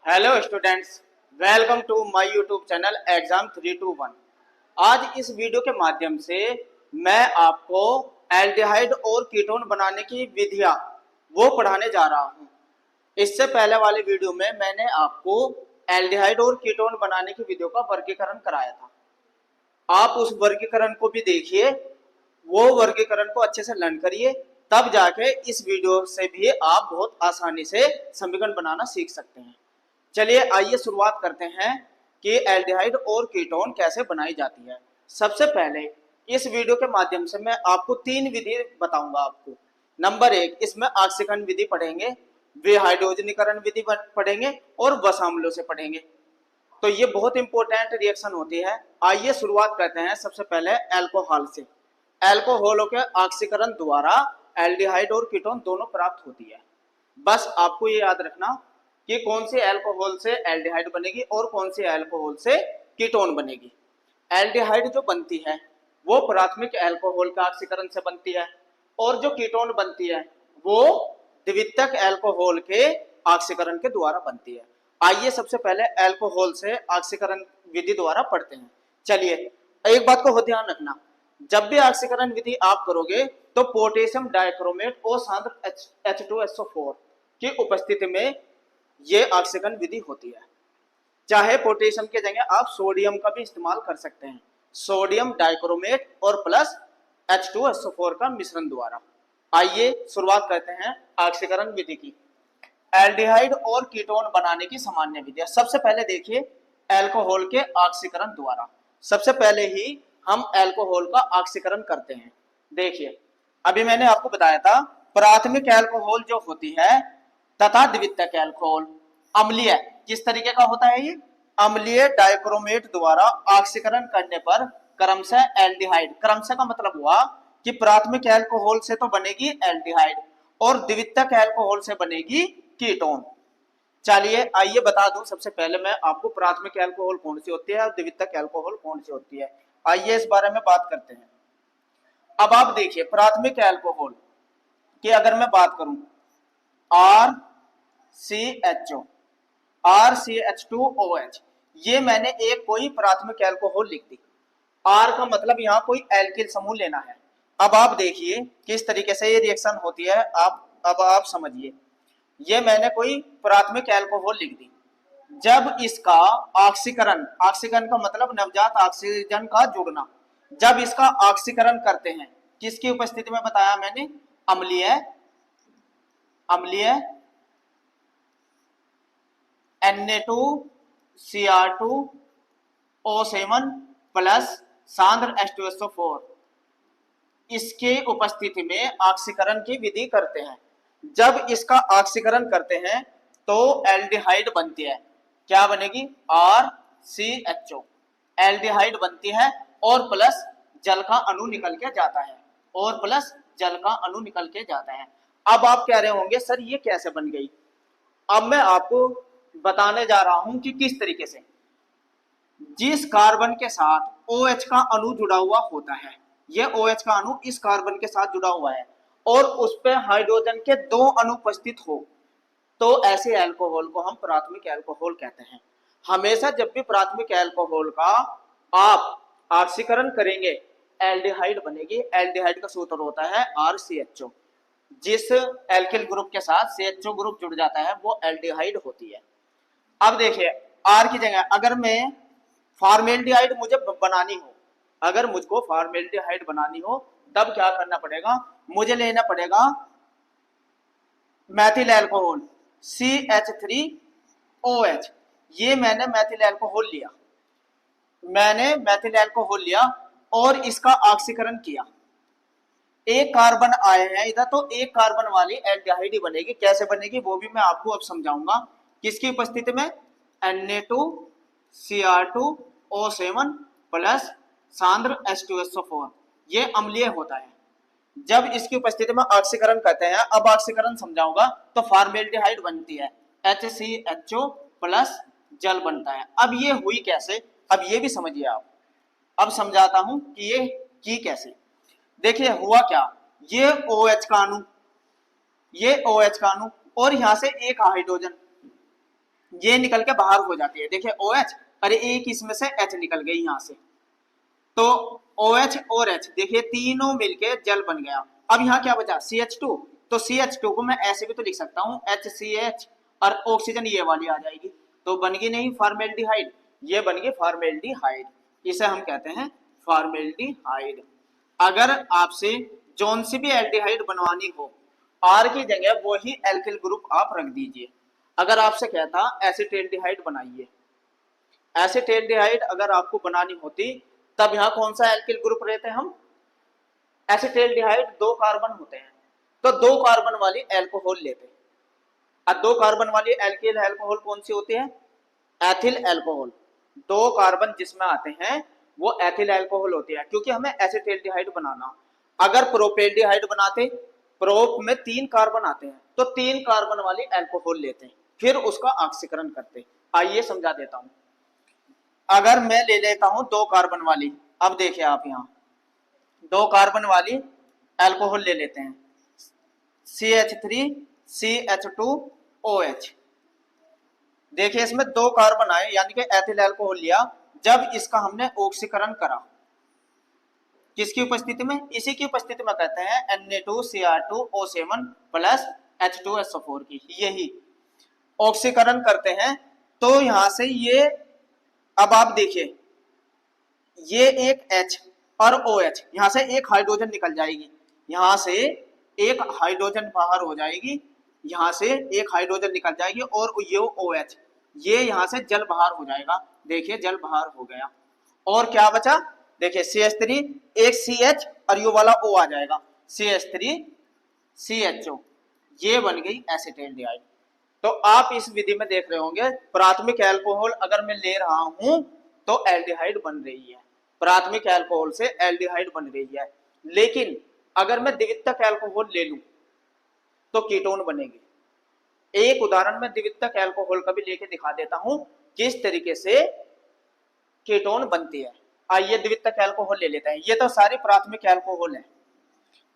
Hello students, welcome to my YouTube channel exam 321। आज इस video के माध्यम से मैं आपको एल्डिहाइड और कीटोन बनाने की विधियां वो पढ़ाने जा रहा हूं। इससे पहले वाले वीडियो में मैंने आपको एल्डिहाइड और कीटोन बनाने की विधियों का वर्गीकरण कराया था। आप उस वर्गीकरण को भी देखिए, वो वर्गीकरण को अच्छे से लर्न करिए, तब जाके इस वीडियो से भी आप बहुत आसानी से समीकरण बनाना सीख सकते हैं। चलिए आइए शुरुआत करते हैं कि एल्डिहाइड और कीटोन कैसे बनाई जाती है। सबसे पहले इस वीडियो के माध्यम से मैं आपको तीन विधि बताऊंगा आपको। नंबर एक, इसमें ऑक्सीकरण विधि पढ़ेंगे, विहाइड्रोजनीकरण विधि पढ़ेंगे और वसाम्लों से पढ़ेंगे। तो ये बहुत इंपॉर्टेंट रिएक्शन होती है। आइए शुरुआत करते हैं सबसे पहले अल्कोहल से। अल्कोहलों के ऑक्सीकरण द्वारा एल्डिहाइड और कीटोन दोनों प्राप्त होती है। बस आपको ये याद रखना कि कौन सी अल्कोहल से एल्डिहाइड बनेगी और कौन सी अल्कोहल से कीटोन बनेगी। एल्डिहाइड जो बनती है वो प्राथमिक अल्कोहल के ऑक्सीकरण से बनती है, और जो कीटोन बनती है वो द्वितीयक अल्कोहल के ऑक्सीकरण के द्वारा बनती है। आइए सबसे पहले अल्कोहल से ऑक्सीकरण विधि द्वारा पढ़ते हैं। चलिए, एक बात को ध्यान रखना, जब भी ऑक्सीकरण विधि आप करोगे तो पोटेशियम डाइक्रोमेट और सांद्र H2SO4 की उपस्थिति में ये ऑक्सीकरण विधि होती है। चाहे पोटेशियम के जगह आप सोडियम का भी इस्तेमाल कर सकते हैं, सोडियम डाइक्रोमेट और प्लस H2SO4 का मिश्रण द्वारा। आइए शुरुआत करते हैं ऑक्सीकरण विधि की। एल्डिहाइड और कीटोन बनाने की सामान्य विधियां। सबसे पहले देखिए अल्कोहल के ऑक्सीकरण द्वारा। सबसे पहले ही हम अल्कोहल का ऑक्सीकरण करते हैं। देखिए, अभी मैंने आपको बताया था प्राथमिक अल्कोहल जो होती है तथा द्वितीयक अल्कोहल अम्लीय किस तरीके का होता है, ये अम्लीय डाइक्रोमेट द्वारा ऑक्सीकरण करने पर क्रमशः एल्डिहाइड, क्रमशः का मतलब हुआ कि प्राथमिक अल्कोहल से तो बनेगी एल्डिहाइड और द्वितीयक अल्कोहल से बनेगी कीटोन। चलिए आइए बता दूं, सबसे पहले मैं आपको प्राथमिक अल्कोहल कौन सी होती है और द्वितीयक अल्कोहल कौन सी होती है। आइए इस बारे में बात करते हैं। अब आप देखिए प्राथमिक अल्कोहल की अगर मैं बात करूं, RCHO, RCH2OH, ये मैंने एक कोई प्राथमिक अल्कोहल लिख दी। R का मतलब यहाँ कोई एल्किल समूह लेना है। अब आप देखिए किस तरीके से ये रिएक्शन होती है, अब आप समझिए। ये मैंने कोई प्राथमिक अल्कोहल लिख दी, जब इसका ऑक्सीकरण, ऑक्सीकरण का मतलब नवजात ऑक्सीजन का जुड़ना, जब इसका ऑक्सीकरण करते हैं किसकी उपस्थिति में बताया मैंने, अम्लीय अम्लीय Na2Cr2O7 प्लस सांद्र H2SO4, इसके उपस्थिति में ऑक्सीकरण की विधि करते हैं। जब इसका ऑक्सीकरण करते हैं तो एल्डिहाइड बनती है। क्या बनेगी, RCHO, एल्डिहाइड बनती है और प्लस जल का अणु निकल के जाता है, और प्लस जल का अणु निकल के जाता है। अब आप कह रहे होंगे सर ये कैसे बन गई। अब मैं आपको बताने जा रहा हूं कि किस तरीके से। जिस कार्बन के साथ OH का अणु जुड़ा हुआ होता है, यह OH का अणु इस कार्बन के साथ जुड़ा हुआ है और उस पे हाइड्रोजन के दो अनुपस्थित हो, तो ऐसे अल्कोहल को हम प्राथमिक अल्कोहल कहते हैं। हमेशा जब भी प्राथमिक अल्कोहल का आप ऑक्सीकरण करेंगे एल्डिहाइड बनेगी। एल्डिहाइड का सूत्र होता है RCHO। जिस एल्किल ग्रुप के साथ CHO ग्रुप जुड़ जाता है वो एल्डिहाइड होती है। अब देखिए R की जगह अगर मैं फॉर्मेल्डिहाइड मुझे बनानी हो, अगर मुझको फॉर्मेल्डिहाइड बनानी हो तब क्या करना पड़ेगा, मुझे लेना पड़ेगा मैथिल अल्कोहल CH3OH। ये मैंने मैथिल अल्कोहल लिया, मैंने मैथिल अल्कोहल लिया और इसका ऑक्सीकरण किया। एक कार्बन आए हैं इधर, तो एक कार्बन वाली एल्डिहाइड बनेगी। कैसे बनेगी वो भी मैं आपको अब समझाऊंगा। किसकी उपस्थिति में, Na2Cr2O7 प्लस सांद्र H2SO4, ये अम्लीय होता है। जब इसकी उपस्थिति में ऑक्सीकरण करते हैं, अब ऑक्सीकरण समझाऊंगा, तो फॉर्मेल्डिहाइड बनती है, HCHO प्लस जल बनता है। अब ये हुई कैसे, अब ये भी समझिए आप। अब समझाता हूं कि ये की कैसे। देखिए हुआ क्या, ये OH का अणु, ये OH का अणु और यहां से एक हाइड्रोजन, ये निकल के बाहर हो जाती है। देखिए OH, अरे एक इसमें से H निकल गई यहाँ से, तो OH और H देखिए तीनों मिलके जल बन गया। अब यहाँ क्या बचा CH2, तो CH2 को मैं ऐसे भी तो लिख सकता हूँ HCH, और ऑक्सीजन ये वाली आ जाएगी, तो बन गई नहीं फॉर्मेल्डिहाइड, ये बन गई फॉर्मेल्डिहाइड, इसे हम कहते हैं फॉर्मेल्डिहाइड। अगर आपसे जौन सी भी एल्डिहाइड बनवानी हो, आर की जगह वही एल्किल ग्रुप आप रख दीजिए। अगर आपसे कहता एसिटेल्डिहाइड बनाइए, एसिटेल्डिहाइड अगर आपको बनानी होती, तब यहाँ कौन सा एल्किल ग्रुप रहते हैं हम, एसिटेल्डिहाइड 2 कार्बन होते हैं, तो 2 कार्बन वाली एल्कोहल लेते हैं। अब 2 कार्बन वाली एल्किल एल्कोहल कौन सी होती है, एथिल एल्कोहल। 2 कार्बन जिसमें आते हैं वो एथिल एल्कोहल होती है, क्योंकि हमें एसिटेल्डिहाइड बनाना। अगर प्रोपेल्डिहाइड बनाते, प्रोप में 3 कार्बन आते हैं, तो 3 कार्बन वाली एल्कोहल लेते हैं, फिर उसका ऑक्सीकरण करते। आइए समझा देता हूं। अगर मैं ले लेता हूं 2 कार्बन वाली, अब देखिए आप यहाँ 2 कार्बन वाली एल्कोहल ले लेते हैं, CH3CH2OH। देखिए इसमें 2 कार्बन आए, यानी कि एथिल एल्कोहल लिया। जब इसका हमने ऑक्सीकरण करा, किसकी उपस्थिति में, इसी की उपस्थिति में कहते हैं Na2Cr2O7 प्लस H2SO4 की, यही ऑक्सीकरण करते हैं। तो यहां से ये, अब आप देखिए ये एक H और OH, यहां से एक हाइड्रोजन निकल जाएगी, यहां से एक हाइड्रोजन बाहर हो जाएगी, यहां से एक हाइड्रोजन निकल जाएगी, और ये OH, ये यहां से जल बाहर हो जाएगा। देखिए जल बाहर हो गया, और क्या बचा, देखिए CH3, एक CH और ये वाला O आ जाएगा, CH3CHO, ये बन गई एसिटेल्डिहाइड। तो आप इस विधि में देख रहे होंगे, प्राथमिक अल्कोहल अगर मैं ले रहा हूं तो एल्डिहाइड बन रही है, प्राथमिक अल्कोहल से एल्डिहाइड बन रही है। लेकिन अगर मैं द्वितीयक अल्कोहल ले लूं तो कीटोन बनेगी। एक उदाहरण मैं द्वितीयक अल्कोहल का भी लेके दिखा देता हूं, किस तरीके से कीटोन बनती है। आइए द्वितीयक अल्कोहल ले लेते हैं, ये तो सारी प्राथमिक अल्कोहल है।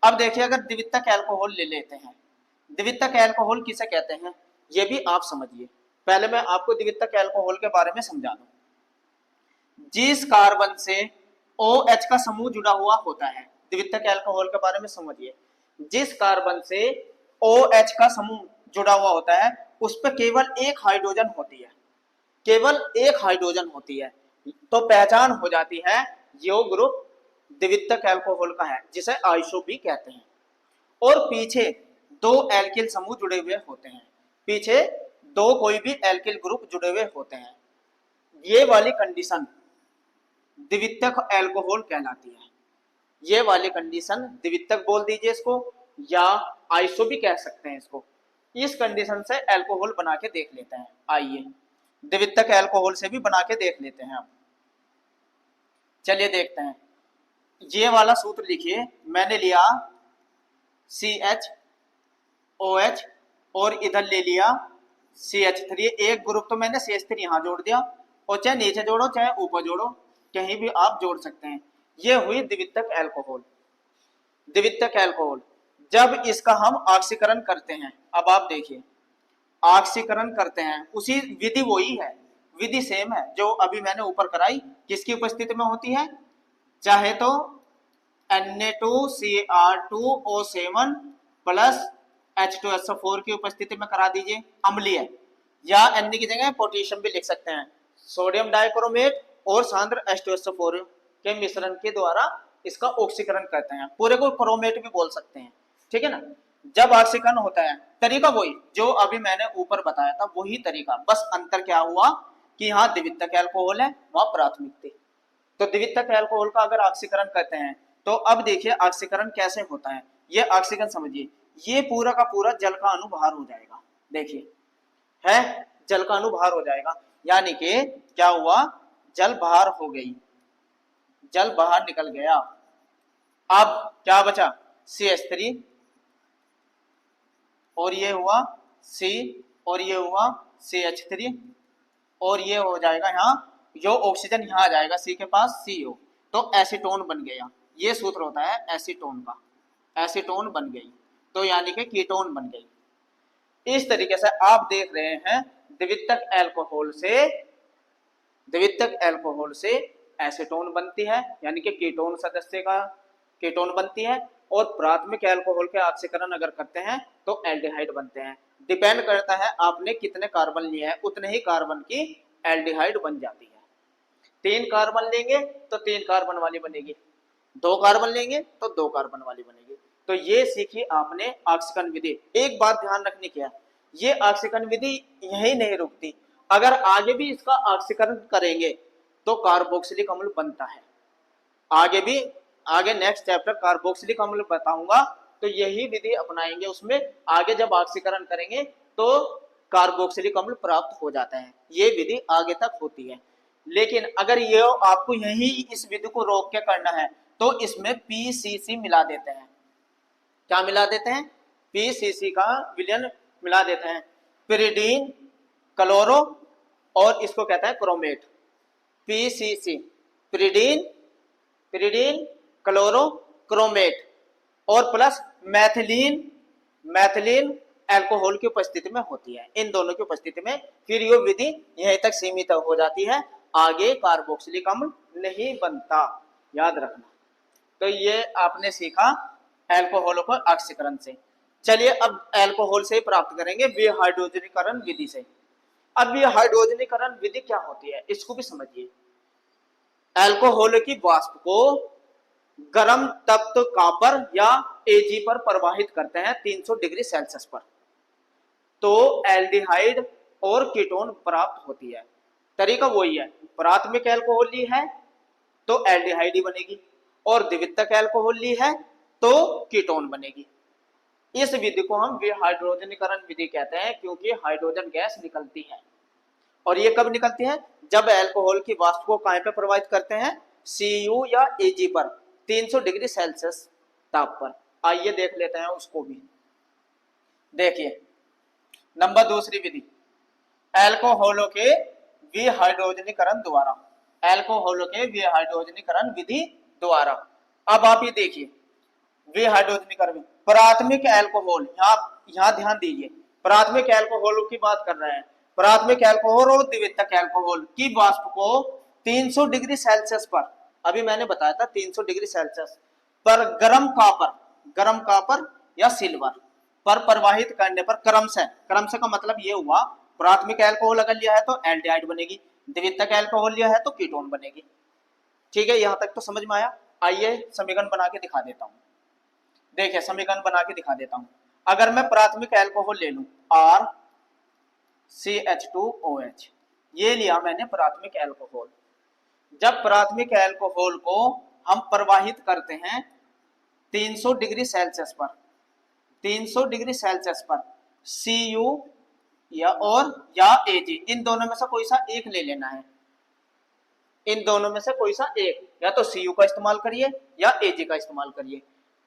अब देखिए अगर द्वितीयक अल्कोहल ले लेते हैं, द्वितीयक अल्कोहल किसे कहते हैं ये भी आप समझिए। पहले मैं आपको द्वितीयक अल्कोहल के बारे में समझा दूं। जिस कार्बन से OH का समूह जुड़ा हुआ होता है, द्वितीयक अल्कोहल के बारे में समझिए। जिस कार्बन से OH का समूह जुड़ा हुआ होता है, उस पर केवल एक हाइड्रोजन होती है, केवल एक हाइड्रोजन होती है, तो पहचान हो जाती है यो ग्रुप द्वितीयक अल्कोहल का है, जिसे आइसो भी कहते हैं। और पीछे 2 एल्किल समूह जुड़े हुए होते हैं, पीछे 2 कोई भी एल्किल ग्रुप जुड़े हुए होते हैं, ये वाली कंडीशन द्वितीयक अल्कोहल कहलाती है। ये वाली कंडीशन द्वितीयक बोल दीजिए इसको, या आइसो भी कह सकते हैं इसको। इस कंडीशन से अल्कोहल बना के देख लेते हैं। आइए द्वितीयक अल्कोहल से भी बना के देख लेते हैं। अब चलिए देखते हैं। ये वाला सूत्र लिखिए, मैंने लिया CHOH और इधर ले लिया CH3, एक ग्रुप तो मैंने CH3 यहां जोड़ दिया, और चाहे नीचे जोड़ो चाहे ऊपर जोड़ो, कहीं भी आप जोड़ सकते हैं। ये हुई द्वितीयक अल्कोहल। द्वितीयक अल्कोहल जब इसका हम ऑक्सीकरण करते हैं, अब आप देखिए ऑक्सीकरण करते हैं, उसी विधि वही है, विधि सेम है जो अभी मैंने ऊपर कराई, किसकी उपस्थिति में होती है, चाहे तो Na2Cr2O7 प्लस H2SO4 की उपस्थिति में करा दीजिए, अम्लीय, या Na की जगह पोटेशियम भी लिख सकते हैं, सोडियम डाइक्रोमेट और सांद्र H2SO4 के मिश्रण के द्वारा इसका ऑक्सीकरण करते हैं, पूरे को क्रोमेट भी बोल सकते हैं, ठीक है ना। जब ऑक्सीकरण होता है, तरीका वही जो अभी मैंने ऊपर बताया था, वही तरीका, बस अंतर क्या हुआ कि यहाँ द्वितीयक अल्कोहल है, वहां प्राथमिक थी। तो द्वितीयक अल्कोहल का अगर ऑक्सीकरण करते हैं, तो अब देखिए ऑक्सीकरण कैसे होता है, ये ऑक्सीकरण समझिए, ये पूरा का पूरा जल का अणु बाहर हो जाएगा, देखिए है जल का अणु बाहर हो जाएगा, यानी कि क्या हुआ, जल बाहर हो गई, जल बाहर निकल गया। अब क्या बचा CH3, और ये हुआ C, और ये हुआ CH3, और ये हो जाएगा यहाँ, जो ऑक्सीजन यहाँ आ जाएगा C के पास CO, तो एसीटोन बन गया। ये सूत्र होता है एसीटोन का, एसीटोन बन गई, तो यानी कि कीटोन बन गई। इस तरीके से आप देख रहे हैं द्वितीयक एल्कोहल से एसीटोन बनती है, यानी कि कीटोन सदस्य का कीटोन बनती है, और प्राथमिक एल्कोहल के ऑक्सीकरण अगर करते हैं तो एल्डिहाइड बनते हैं। डिपेंड करता है आपने कितने कार्बन लिए हैं, उतने ही कार्बन की एल्डिहाइड बन जाती है। 3 कार्बन लेंगे तो 3 कार्बन वाली बनेगी, 2 कार्बन लेंगे तो 2 कार्बन वाली बनेगी। तो ये सीखी आपने ऑक्सीकरण विधि। एक बात ध्यान रखनी क्या, ये ऑक्सीकरण विधि यही नहीं रुकती, अगर आगे भी इसका ऑक्सीकरण करेंगे तो कार्बोक्सिलिक अम्ल बनता है। आगे नेक्स्ट चैप्टर कार्बोक्सिलिक अम्ल बताऊंगा, तो यही विधि अपनाएंगे, उसमें आगे जब ऑक्सीकरण करेंगे तो कार्बोक्सिलिक अम्ल प्राप्त हो जाता है। ये विधि आगे तक होती है, लेकिन अगर ये आपको यही इस विधि को रोक के करना है तो इसमें पीसीसी मिला देते हैं। क्या मिला देते हैं? पीसीसी का विलयन मिला देते हैं, पिरिडीन क्लोरो, और इसको कहता है chromate. PCC pyridine chloro chromate, और प्लस मैथिलीन अल्कोहल की उपस्थिति में होती है। इन दोनों की उपस्थिति में फिर ये विधि यहीं तक सीमित हो जाती है, आगे कार्बोक्सिलिक अम्ल नहीं बनता, याद रखना। तो ये आपने सीखा अल्कोहल को ऑक्सीकरण से। चलिए अब अल्कोहल से प्राप्त करेंगे विहाइड्रोजनीकरण विधि से। अब विहाइड्रोजनीकरण विधि क्या होती है इसको भी समझिए। अल्कोहल की वाष्प को गर्म तप्त कॉपर या एजी पर प्रवाहित करते हैं 300 डिग्री सेल्सियस पर, तो एल्डिहाइड और कीटोन प्राप्त होती है। तरीका वही है, प्राथमिक अल्कोहल ली है तो एल्डिहाइड ही बनेगी, और द्वितीयक अल्कोहल ली है तो कीटोन बनेगी। इस विधि को हम विहाइड्रोजनीकरण विधि कहते हैं, क्योंकि हाइड्रोजन गैस निकलती है। और ये कब निकलती है? जब अल्कोहल की वाष्प को कहां पे प्रवाहित करते हैं? सीयू या एजी पर 300 डिग्री सेल्सियस ताप पर। आइए देख लेते हैं उसको भी। देखिए नंबर दूसरी विधि, अल्कोहलों के विहाइड्रोजनीकरण विधि द्वारा। अब आप ये देखिए विहाइड्रोजनीकरण, प्राथमिक अल्कोहल, यहां ध्यान दीजिए, प्राथमिक अल्कोहल की बात कर रहे हैं। प्राथमिक अल्कोहल और द्वितीयक अल्कोहल की वाष्प को 300 डिग्री सेल्सियस पर, अभी मैंने बताया था 300 डिग्री सेल्सियस पर गर्म कॉपर या सिल्वर पर प्रवाहित करने पर क्रम से का मतलब ये हुआ, प्राथमिक अल्कोहल अगर लिया है तो एल्डिहाइड बनेगी, द्वितीयक अल्कोहल लिया है तो कीटोन बनेगी। ठीक है, यहां तक तो समझ में आया। आइए समीकरण बना के दिखा देता हूं। देखिए समीकरण बना के दिखा देता हूं। अगर मैं प्राथमिक अल्कोहल ले लूं RCH2OH, ये लिया मैंने प्राथमिक अल्कोहल। जब प्राथमिक अल्कोहल को हम प्रवाहित करते हैं 300 डिग्री सेल्सियस पर, 300 डिग्री सेल्सियस पर Cu या Ag, इन दोनों में से कोई सा एक ले लेना है। इन दोनों में से कोई सा एक, या तो Cu का इस्तेमाल करिए या Ag का इस्तेमाल करिए।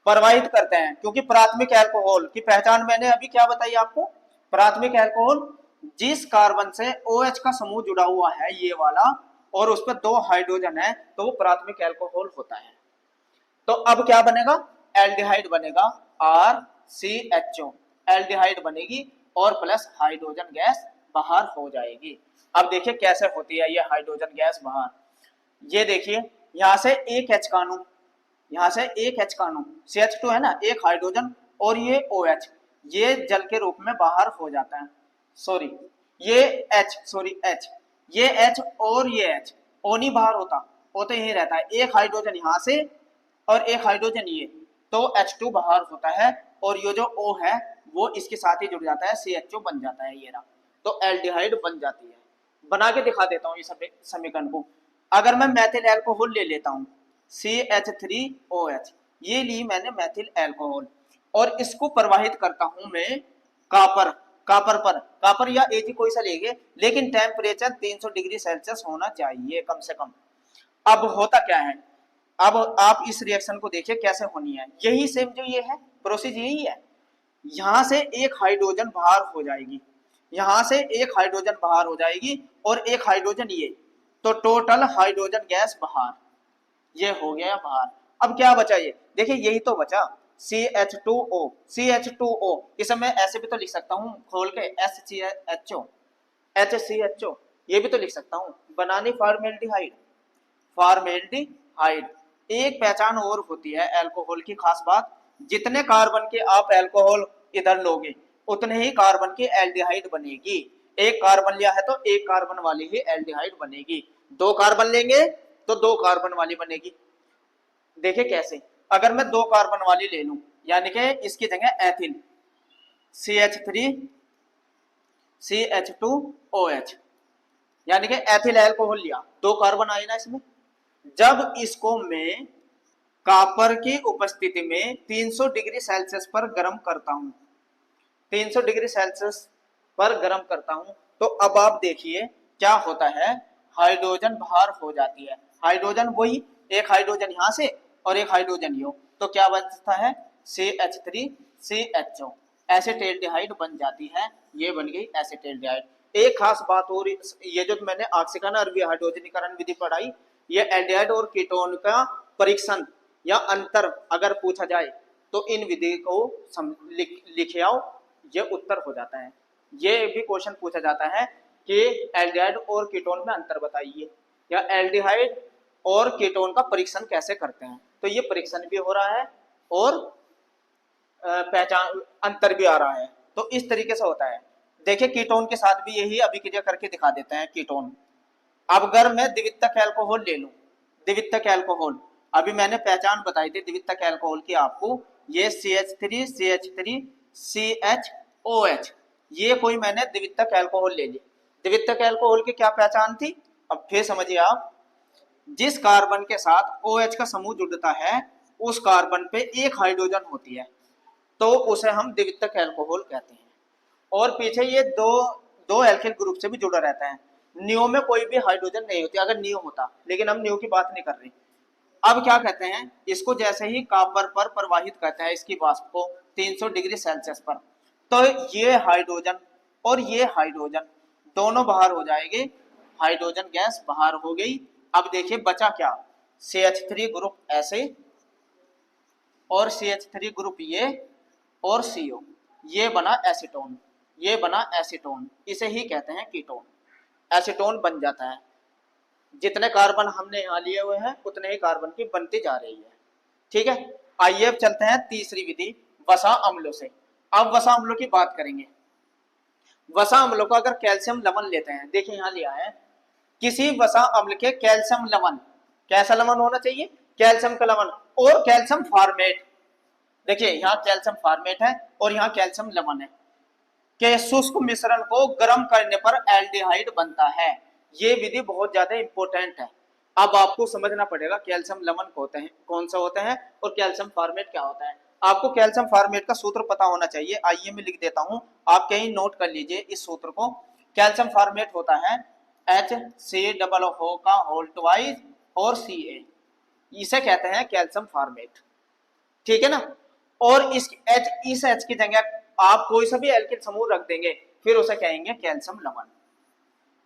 प्रवाहित करते हैं, क्योंकि प्राथमिक अल्कोहल की पहचान मैंने अभी क्या बताई आपको। प्राथमिक अल्कोहल जिस कार्बन से OH का समूह जुड़ा हुआ है ये वाला, और उस पर 2 हाइड्रोजन है, तो वो प्राथमिक अल्कोहल होता है। तो अब क्या बनेगा? एल्डिहाइड बनेगा, RCHO एल्डिहाइड बनेगी, और प्लस हाइड्रोजन गैस बाहर हो जाएगी। अब देखिए कैसे होती है ये हाइड्रोजन गैस बाहर। ये देखिए यहां से एक H का अणु, यहां से एक H का अणु, CH2 है ना, एक हाइड्रोजन, और ये OH, ये जल के रूप में बाहर हो जाता है। सॉरी ये H, ये H और ये H, O नहीं बाहर होता, O तो यही रहता है। एक हाइड्रोजन यहां से और एक हाइड्रोजन ये, तो H2 बाहर होता है, और ये जो O है वो इसके साथ ही जुड़ जाता है, CHO बन जाता है, ये रहा, तो एल्डिहाइड बन जाती है। बना के दिखा देता हूँ इस समीकरण को। अगर मैं मैथिल अल्कोहल ले लेता हूँ CH3OH, ये ली मैंने मैथिल अल्कोहल, और इसको प्रवाहित करता हूं मैं कॉपर या एजी कोई सा लेंगे, लेकिन टेम्परेचर 300 डिग्री सेल्सियस होना चाहिए कम से कम। अब होता क्या है, अब आप इस रिएक्शन को देखिए कैसे होनी है। यही सेम जो ये है प्रोसेस यही है। यहां से एक हाइड्रोजन बाहर हो जाएगी, यहां से एक हाइड्रोजन बाहर हो जाएगी, और एक हाइड्रोजन ये, तो टोटल हाइड्रोजन गैस बाहर, ये हो गया बाहर। अब क्या बचा? ये देखिए यही तो बचा, CH2O। इसे मैं ऐसे भी तो लिख सकता हूं खोल के, SCHO HCHO, ये भी तो लिख सकता हूँ, बनानी फॉर्मेल्डिहाइड, फॉर्मेल्डिहाइड। एक पहचान और होती है अल्कोहल की खास बात, जितने कार्बन के आप अल्कोहल इधर लोगे उतने ही कार्बन की एल्डिहाइड बनेगी। एक कार्बन लिया है तो एक कार्बन वाली ही एल्डिहाइड बनेगी, दो कार्बन लेंगे तो दो कार्बन वाली बनेगी। देखिए कैसे, अगर मैं दो कार्बन वाली ले लूं, यानी कि इसकी जगह एथिल CH3 CH2OH, यानी कि एथिल अल्कोहल लिया, दो कार्बन आए ना इसमें। जब इसको मैं कॉपर की उपस्थिति में 300 डिग्री सेल्सियस पर गर्म करता हूं, 300 डिग्री सेल्सियस पर गर्म करता हूं, तो अब आप देखिए क्या होता है, हाइड्रोजन बाहर हो जाती है। हाइड्रोजन वही, एक हाइड्रोजन यहां से और एक हाइड्रोजन यो, तो क्या बनता है CH3CHO, एसिटेल्डिहाइड बन जाती है। ये बन गई एसिटेल्डिहाइड। एक खास बात और, ये जो मैंने आपसे कहा ना अरबी हाइड्रोजनीकरण विधि पढ़ाई, ये एल्डिहाइड और कीटोन का परीक्षण या अंतर अगर पूछा जाए तो इन विधि को लिखे आओ, ये उत्तर हो जाता है। ये भी क्वेश्चन पूछा जाता है कि एल्डिहाइड और कीटोन में अंतर बताइए, या एल्डिहाइड और कीटोन का परीक्षण कैसे करते हैं। तो ये परीक्षण भी हो रहा है और पहचान अंतर भी आ रहा है। तो इस तरीके से होता है। देखिए कीटोन के साथ भी यही अभिक्रिया करके दिखा देते हैं कीटोन। अब अगर मैं द्वितीयक अल्कोहल ले लूं, द्वितीयक अल्कोहल, अभी मैंने पहचान बताई थी द्वितीयक अल्कोहल की आपको, ये CH3 CH3 CHOH, ये कोई मैंने द्वितीयक अल्कोहल ले ली। द्वितीयक अल्कोहल की क्या पहचान थी, अब फिर समझिए आप, जिस कार्बन के साथ OH का समूह जुड़ता है उस कार्बन पे एक हाइड्रोजन होती है, तो उसे हम द्वितीयक अल्कोहल कहते हैं। और पीछे ये दो दो एल्किल ग्रुप से भी जुड़ा रहता है। नियो में कोई भी हाइड्रोजन नहीं होती, अगर नियो होता, लेकिन हम नियो की बात नहीं कर रहे। अब क्या कहते हैं इसको, जैसे ही कॉपर पर प्रवाहित करते हैं इसकी वाष्प को 300 डिग्री सेल्सियस पर, तो ये हाइड्रोजन और ये हाइड्रोजन दोनों बाहर हो जाएंगे, हाइड्रोजन गैस बाहर हो गई। अब देखिए बचा क्या, CH3 ग्रुप ऐसे और CH3 ग्रुप ये और CO, ये बना एसीटोन, ये बना एसीटोन, इसे ही कहते हैं कीटोन। एसीटोन बन जाता है, जितने कार्बन हमने यहाँ लिए हुए हैं उतने ही कार्बन की बनती जा रही है। ठीक है, आइए अब चलते हैं तीसरी विधि, वसा अम्लों से। अब वसा अम्लों की बात करेंगे। वसा अम्लों का अगर कैल्शियम लवण लेते हैं, देखिए यहाँ लिया है, किसी वसा अम्ल के कैल्शियम लवण, कैसा लवण होना चाहिए, कैल्शियम का लवण और कैल्शियम फॉर्मेट। देखिए यहाँ कैल्शियम फॉर्मेट है और यहाँ कैल्शियम लवण है, के शुष्क मिश्रण को गर्म करने पर एल्डिहाइड बनता है। ये विधि बहुत ज्यादा इंपॉर्टेंट है। अब आपको समझना पड़ेगा कैल्शियम लवण होते हैं कौन सा होते हैं और कैल्शियम फॉर्मेट क्या होता है। आपको कैल्शियम फॉर्मेट का सूत्र पता होना चाहिए, आइए मैं लिख देता हूं, आप कहीं नोट कर लीजिए इस सूत्र को। कैल्शियम फॉर्मेट होता है HCOO का होल ट्वाइस और Ca, इसे कहते हैं कैल्शियम फॉर्मेट। ठीक है ना, और इस H की जगह आप कोई सा भी एल्किल समूह रख देंगे, फिर उसे कहेंगे कैल्शियम लवण।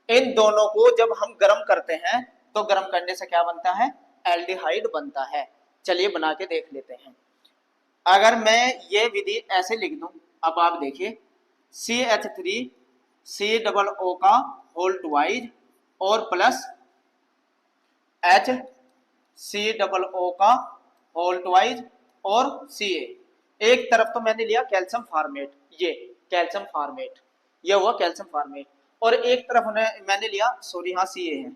इन दोनों को जब हम गर्म करते हैं तो गर्म करने से क्या बनता है, एल्डिहाइड बनता है। चलिए बना के देख लेते हैं। अगर मैं ये विधि ऐसे लिख दूं, अब आप देखिए CH3COO का होल ट्वाइस और प्लस HCOO का होल ट्वाइस और Ca, एक तरफ तो मैंने लिया कैल्शियम फॉर्मेट, ये कैल्शियम फॉर्मेट, ये हुआ कैल्शियम फॉर्मेट, और एक तरफ मैंने लिया, सॉरी यहाँ Ca है,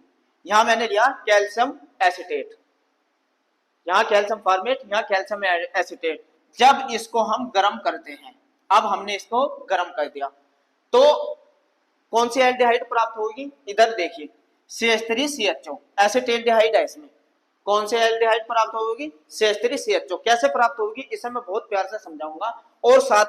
यहाँ मैंने लिया कैल्शियम एसिटेट, यहाँ कैल्शियम फॉर्मेट, यहाँ कैल्शियम एसिटेट। जब इसको हम गर्म करते हैं, अब हमने इसको गर्म कर दिया तो कौन सी एल्डिहाइड प्राप्त होगी, इधर देखिए CH3CHO, एसिटेल्डिहाइड है इसमें, कौन से एल्डिहाइड प्राप्त होगी, CH3CHO। कैसे प्राप्त होगी इसे मैं बहुत प्यार से समझाऊंगा, और साथ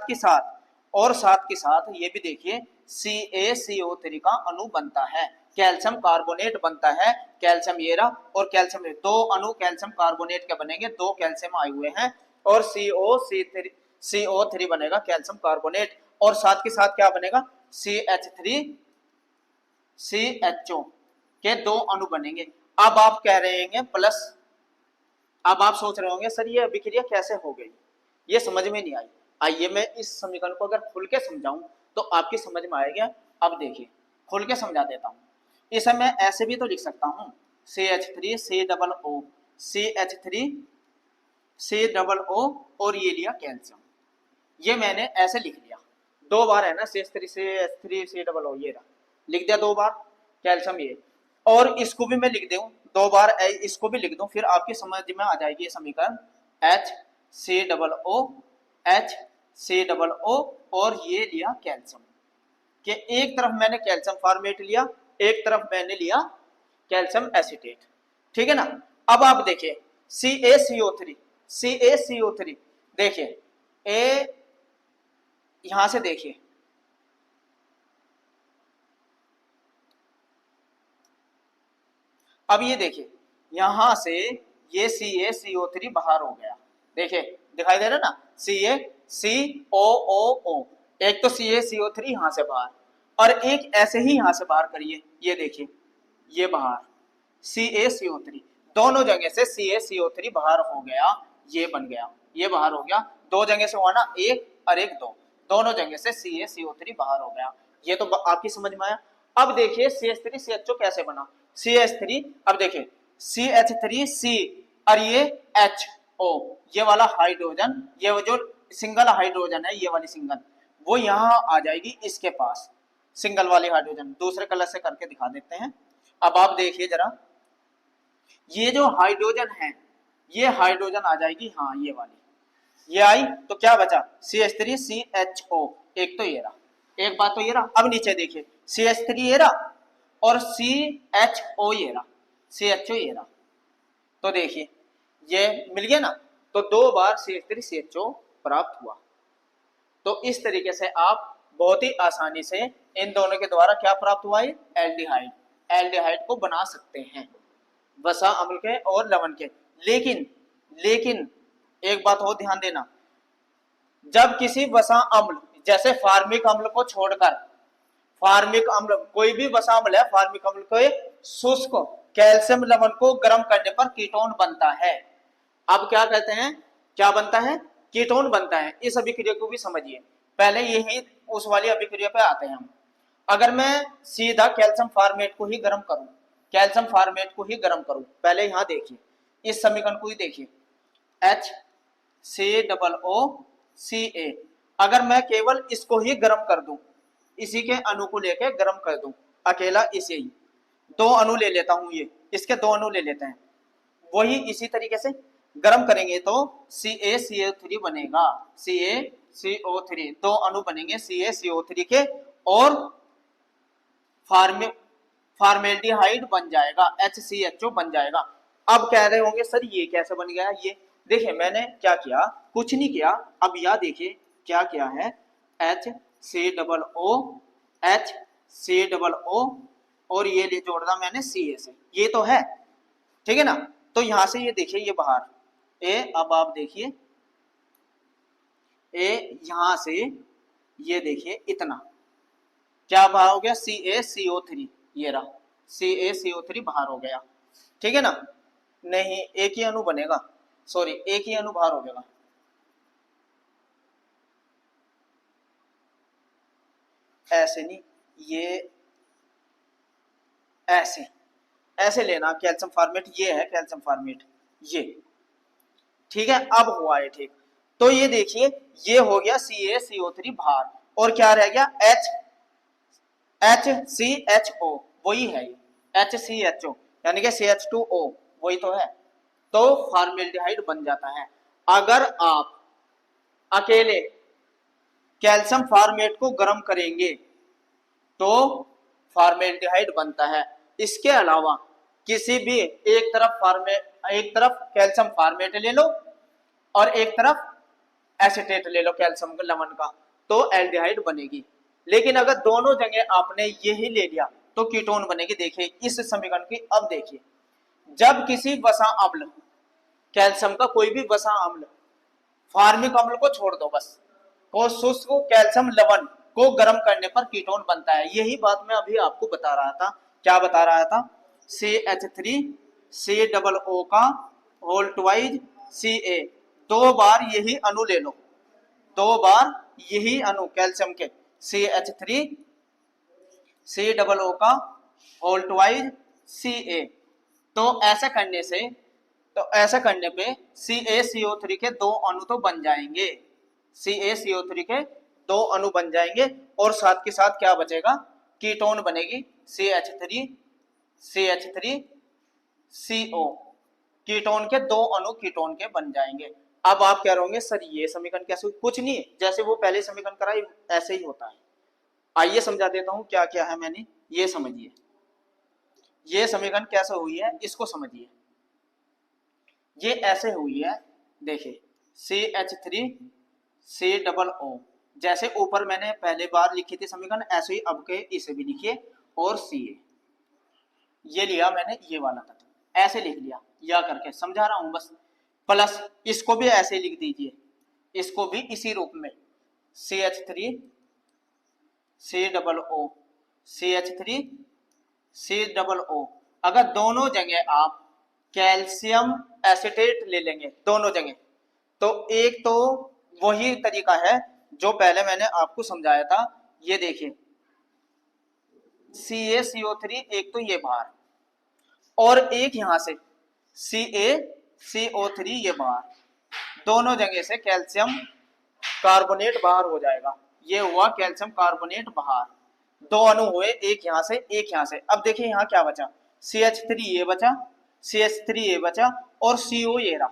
के साथ ये भी देखिए CaCO3 का अणु बनता है, कैल्शियम कार्बोनेट बनता है, कैल्शियम ये रहा और कैल्शियम, दो अणु कैल्शियम कार्बोनेट के बनेंगे, दो कैल्शियम आए हुए हैं, और CO3 बनेगा कैल्शियम कार्बोनेट, और साथ के साथ क्या बनेगा CH3CHO के दो अणु बनेंगे। अब आप कह रहे हैं प्लस, अब आप सोच रहे होंगे सर ये अभिक्रिया कैसे हो गई, ये समझ में नहीं आई। आइए मैं इस समीकरण को अगर खुल के समझाऊं तो आपकी समझ में आएगा। अब देखिए खोल के समझा देता हूँ। इसे मैं ऐसे भी तो लिख सकता हूँ, CH3 COO CH3 COO और ये लिया कैल्शियम। ये मैंने ऐसे लिख लिया, दो बार है ना, CH3 CH3 COO, ये रहा, लिख दिया दो बार कैल्शियम ये। और इसको भी मैं लिख दूं दो बार, इसको भी लिख दूं, फिर आपकी समझ में आ जाएगी ये समीकरण HCOO HCOO और ये लिया कैल्शियम, कि एक तरफ मैंने कैल्शियम फॉर्मेट लिया, एक तरफ मैंने लिया कैल्शियम एसीटेट। ठीक है ना। अब आप देखिए CaCO3 देखिए, ए यहां से देखिए, अब ये देखिए यहां से ये CaCO3 बाहर हो गया, देखिए दिखाई दे रहा ना, CaCOO, एक तो CaCO3 यहां से बाहर, और एक ऐसे ही यहां से बाहर करिए, ये देखिए ये बाहर CaCO3, दोनों जगह से CaCO3 बाहर हो गया, ये बन गया, ये बाहर हो गया, दो जगह से हुआ ना, एक और एक दो, दोनों जगह से CaCO3 बाहर हो गया, ये तो आपकी समझ में आया। अब देखिए CH3CHO कैसे बना, CH3, अब देखिए CH3C और ये HO, ये वाला हाइड्रोजन, ये जो सिंगल हाइड्रोजन है, ये वाली सिंगल, वो यहां आ जाएगी इसके पास, सिंगल वाली हाइड्रोजन, दूसरे कलर से करके दिखा देते हैं। अब आप देखिए जरा, ये जो हाइड्रोजन है, ये हाइड्रोजन आ जाएगी, हाँ ये वाली, ये आई, तो क्या बचा CH3CHO, एक तो ये रहा, एक बात तो ये रहा। अब नीचे देखिए CH3 ये रहा और CHO ये रहा, CHO ये रहा, तो देखिए ये मिल गया ना, तो दो बार CH3CHO प्राप्त हुआ। तो इस तरीके से आप बहुत ही आसानी से इन दोनों के द्वारा क्या प्राप्त हुआ है, एल्डिहाइड, एल्डिहाइड को बना सकते हैं, वसा अम्ल के और लवण के। लेकिन एक बात हो ध्यान देना, जब किसी वसा अम्ल जैसे फार्मिक अम्ल को छोड़कर, फार्मिक अम्ल कोई भी वसा अम्ल है, फार्मिक अम्ल को शुष्क कैल्शियम लवण को गर्म करने पर कीटोन बनता है। अब क्या कहते हैं, क्या बनता है, कीटोन बनता है। इस अभिक्रिया को भी समझिए, पहले यही उस वाली अभिक्रिया पे आते हैं हम। अगर मैं सीधा कैल्शियम फॉर्मेट को ही गर्म करूं, कैल्शियम फॉर्मेट को ही गर्म करूं, पहले यहां देखिए इस समीकरण को ही देखिए, HCOO अगर मैं केवल इसको ही गर्म कर दूं, इसी के अणु को लेके गर्म कर दूं, अकेला इसे ही, दो अणु ले लेता हूं, ये इसके दो अणु ले लेते हैं, वही इसी तरीके से गर्म करेंगे तो CaCO3 बनेगा, CaCO3, दो अणु बनेंगे CaCO3 के, और फॉर्मेल्डिहाइड बन जाएगा, HCHO बन जाएगा। अब कह रहे होंगे सर ये कैसे बन गया, ये देखिए मैंने क्या किया, कुछ नहीं किया, अब यह देखिए क्या किया है, HCOO और ये ले जोड़ दिया मैंने Ca से, ये तो है, ठीक है ना। तो यहां से ये देखिए ये बाहर ए, अब आप देखिए ए, यहां से ये देखिए इतना क्या बाहर हो गया, CaCO3, ये रहा CaCO3 बाहर हो गया, ठीक है ना। नहीं एक ही अणु बनेगा, सॉरी एक ही अणु बाहर हो जाएगा, ऐसे नहीं, ये ऐसे ऐसे लेना, कैल्शियम फॉर्मेट ये है, कैल्शियम फॉर्मेट ये, ठीक है। अब हुआ है ठीक, तो ये देखिए ये हो गया CaCO3 बाहर, और क्या रह गया HCHO, वही है ये HCHO, यानी कि CH2O, वही तो है, तो फॉर्मेल्डिहाइड बन जाता है। अगर आप अकेले कैल्शियम फॉर्मेट को गर्म करेंगे तो फॉर्मेल्डिहाइड बनता है। इसके अलावा किसी भी एक तरफ कैल्शियम फॉर्मेट ले लो और एक तरफ एसीटेट ले लो कैल्शियम लवण का, तो एल्डिहाइड बनेगी। लेकिन अगर दोनों जगह आपने यही ले लिया तो कीटोन बनेगी। देखिए इस समीकरण की, अब देखिए जब किसी वसा अम्ल, कैल्शियम का कोई भी वसा अम्ल, फार्मिक अम्ल को छोड़ दो बस, को शुष्क कैल्शियम लवण को गर्म करने पर कीटोन बनता है। यही बात मैं अभी आपको बता रहा था, क्या बता रहा था, CH3COO का होल ट्वाइज Ca, दो बार यही अणु ले लो, दो बार यही अणु कैल्शियम के CH3 सी डबल ओ का होल ट्वाइज सी ए। तो ऐसा करने पे CaCO3 के दो अणु तो बन जाएंगे, CaCO3 के दो अणु बन जाएंगे और साथ के साथ क्या बचेगा, कीटोन बनेगी CH3CO। कीटोन के दो अणु कीटोन के बन जाएंगे। अब आप कह रहे होंगे सर ये समीकरण कैसे, कुछ नहीं, जैसे वो पहले समीकरण कराई ऐसे ही होता है। आइए समझा देता हूं क्या क्या है मैंने, ये समझिए। ये समीकरण कैसे हुई है इसको समझिए। ये ऐसे हुई है, देखिए CH3C, जैसे ऊपर मैंने पहले बार लिखी थी समीकरण, ऐसे ही अब के इसे भी लिखिए, और Ca ये लिया मैंने, ये वाला था ऐसे लिख लिया, या करके समझा रहा हूं बस। प्लस इसको भी ऐसे लिख दीजिए, इसको भी इसी रूप में CH3COCH3COO। अगर दोनों जगह आप कैल्शियम एसिटेट ले लेंगे दोनों जगह, तो एक तो वही तरीका है जो पहले मैंने आपको समझाया था। ये देखिए CaCO3 एक तो ये बाहर, और एक यहां से CaCO3 ये बाहर, दोनों जगह से कैल्शियम कार्बोनेट बाहर हो जाएगा। ये हुआ कैल्शियम कार्बोनेट बाहर, दो अणु हुए, एक यहां से एक यहां से। अब देखिए यहां क्या बचा, CH3 ये बचा, CH3 ये बचा, और CO ये रहा।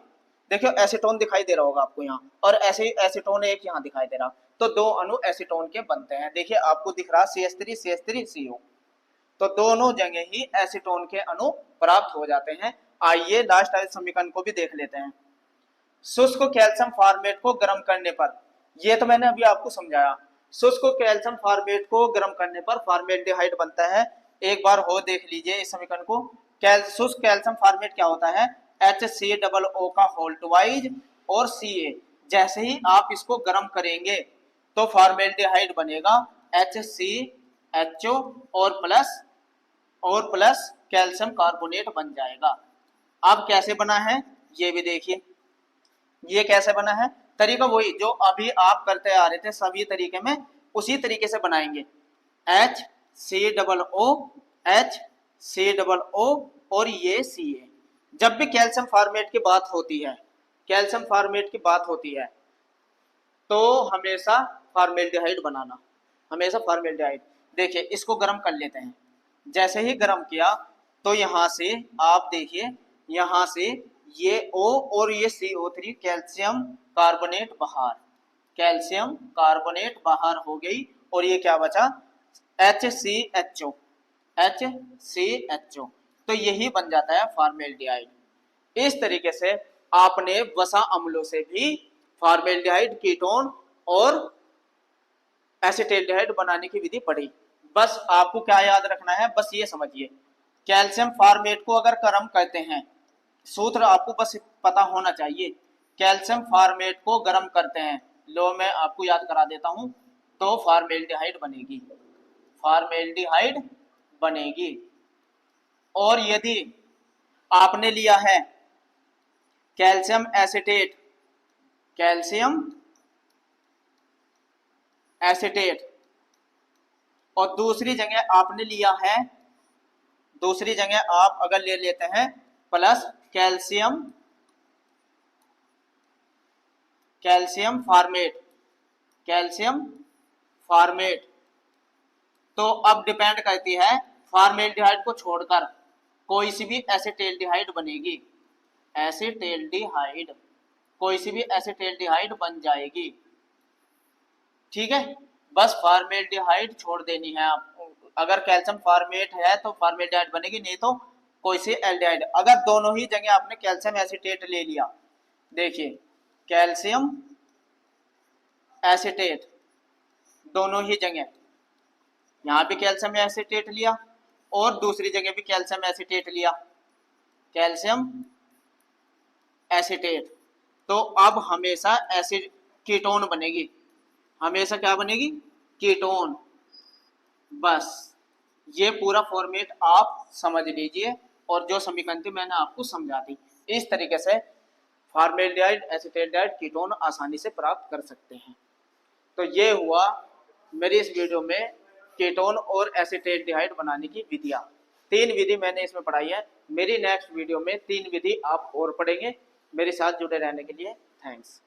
देखियो एसीटोन दिखाई दे रहा होगा आपको यहाँ, और ऐसे ही एसीटोन एक यहाँ दिखाई दे रहा, तो दो अणु एसीटोन के बनते हैं। देखिए आपको दिख रहा CH3 CO, तो दोनों जगह ही एसीटोन के अणु प्राप्त हो जाते हैं। आइए लास्ट वाले समीकरण को भी देख लेते हैं। शुष्क कैल्शियम फॉर्मेट को गर्म करने पर, ये तो मैंने अभी आपको समझाया, शुष्क कैल्शियम फॉर्मेट को गर्म करने पर फॉर्मेल्डिहाइड बनता है। एक बार हो देख लीजिए इस समीकरण को। शुष्क कैल्शियम फॉर्मेट क्या होता है, HCOO का होल ट्वाइज और Ca। जैसे ही आप इसको गर्म करेंगे तो फॉर्मेल्डिहाइड बनेगा HCHO और प्लस कैल्शियम कार्बोनेट बन जाएगा। अब कैसे बना है ये भी देखिए, ये कैसे बना है, तरीका वही जो अभी आप करते आ रहे थे सभी तरीके में, उसी तरीके से बनाएंगे। HCOO और ये Ca। जब भी कैल्शियम फॉर्मेट की बात होती है, कैल्शियम फॉर्मेट की बात होती है, तो हमेशा फॉर्मेल्डिहाइड बनाना, हमेशा फॉर्मेल्डिहाइड। देखिए इसको गर्म कर लेते हैं, जैसे ही गर्म किया तो यहां से आप देखिए, यहां से ये O और ये CO3 कैल्शियम कार्बोनेट बाहर, कैल्शियम कार्बोनेट बाहर हो गई, और ये क्या बचा HCHO। तो यही बन जाता है फॉर्मेल्डिहाइड। इस तरीके से आपने वसा अम्लों से भी फॉर्मेल्डिहाइड, कीटोन और एसिटेल्डिहाइड बनाने की विधि पढ़ी। बस आपको क्या याद रखना है, बस ये समझिए, कैल्शियम फॉर्मेट को अगर गर्म करते हैं, सूत्र आपको बस पता होना चाहिए, कैल्शियम फॉर्मेट को गर्म करते हैं, लो मैं आपको याद करा देता हूं, तो फॉर्मेल्डिहाइड बनेगी, फॉर्मेल्डिहाइड बनेगी। और यदि आपने लिया है कैल्शियम एसिटेट, कैल्शियम एसिटेट, और दूसरी जगह आपने लिया है, दूसरी जगह आप अगर ले लेते हैं plus calcium, calcium formate, calcium formate, तो अब डिपेंड करती है फॉर्मेल्डिहाइड को छोड़कर कोई सी भी एसिटेल्डिहाइड बनेगी, एसिटेल्डिहाइड, कोई सी भी एसिटेल्डिहाइड बन जाएगी। ठीक है, बस फॉर्मेल्डिहाइड छोड़ देनी है आप, अगर कैल्शियम फॉर्मेट है तो फॉर्मेल्डिहाइड बनेगी, नहीं तो कोई सी एल्डिहाइड। अगर दोनों ही जगह आपने कैल्शियम एसिटेट ले लिया, देखिए कैल्शियम एसिटेट दोनों ही जगह, यहां भी कैल्शियम एसिटेट लिया और दूसरी जगह भी कैल्शियम एसिटेट लिया, कैल्शियम एसिटेट, तो अब हमेशा एसिड कीटोन बनेगी, हमेशा क्या बनेगी, कीटोन। बस ये पूरा फॉर्मेट आप समझ लीजिए, और जो समीकरण थी मैंने आपको समझा दी। इस तरीके से फॉर्मेल्डिहाइड, एसिटेल्डिहाइड, कीटोन आसानी से प्राप्त कर सकते हैं। तो ये हुआ मेरी इस वीडियो में कीटोन और एसिटेल्डिहाइड बनाने की विधियां। 3 विधि मैंने इसमें पढ़ाई है। मेरी नेक्स्ट वीडियो में 3 विधि आप और पढ़ेंगे। मेरे साथ जुड़े रहने के लिए थैंक्स।